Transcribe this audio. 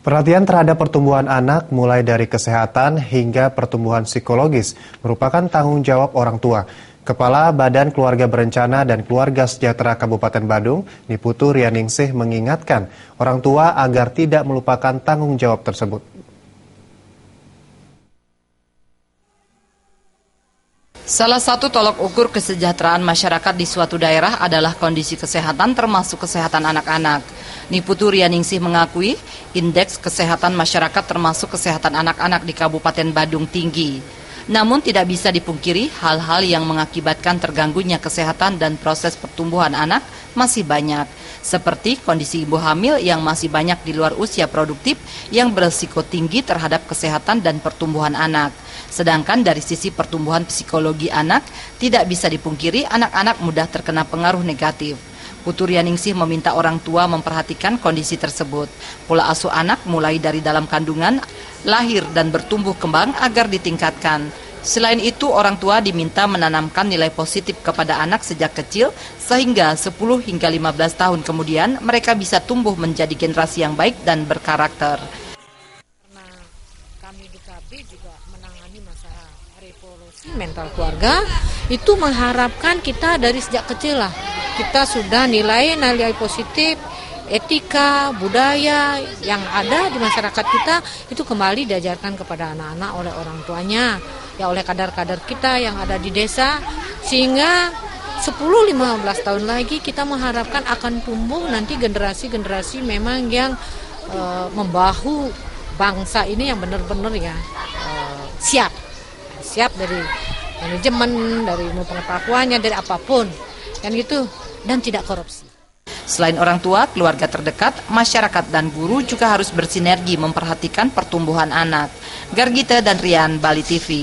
Perhatian terhadap pertumbuhan anak mulai dari kesehatan hingga pertumbuhan psikologis merupakan tanggung jawab orang tua. Kepala Badan Keluarga Berencana dan Keluarga Sejahtera Kabupaten Badung, Niputu Rianingsih mengingatkan orang tua agar tidak melupakan tanggung jawab tersebut. Salah satu tolok ukur kesejahteraan masyarakat di suatu daerah adalah kondisi kesehatan termasuk kesehatan anak-anak. Niputu Rianingsih mengakui indeks kesehatan masyarakat termasuk kesehatan anak-anak di Kabupaten Badung tinggi. Namun tidak bisa dipungkiri hal-hal yang mengakibatkan terganggunya kesehatan dan proses pertumbuhan anak masih banyak. Seperti kondisi ibu hamil yang masih banyak di luar usia produktif yang berisiko tinggi terhadap kesehatan dan pertumbuhan anak. Sedangkan dari sisi pertumbuhan psikologi anak, tidak bisa dipungkiri anak-anak mudah terkena pengaruh negatif. Putu Rianingsih meminta orang tua memperhatikan kondisi tersebut. Pola asuh anak mulai dari dalam kandungan, lahir dan bertumbuh kembang agar ditingkatkan. Selain itu, orang tua diminta menanamkan nilai positif kepada anak sejak kecil, sehingga 10 hingga 15 tahun kemudian mereka bisa tumbuh menjadi generasi yang baik dan berkarakter. Kami di KB juga menangani masalah revolusi mental keluarga, itu mengharapkan kita dari sejak kecil lah, kita sudah nilai positif, etika, budaya yang ada di masyarakat kita itu kembali diajarkan kepada anak-anak oleh orang tuanya, ya oleh kadar-kadar kita yang ada di desa, sehingga 10-15 tahun lagi kita mengharapkan akan tumbuh nanti generasi-generasi memang yang membahu bangsa ini yang benar-benar ya siap dari manajemen, dari pengetahuannya, dari apapun dan gitu, dan tidak korupsi. Selain orang tua, keluarga terdekat, masyarakat dan guru juga harus bersinergi memperhatikan pertumbuhan anak. Gargita dan Rian, Bali TV.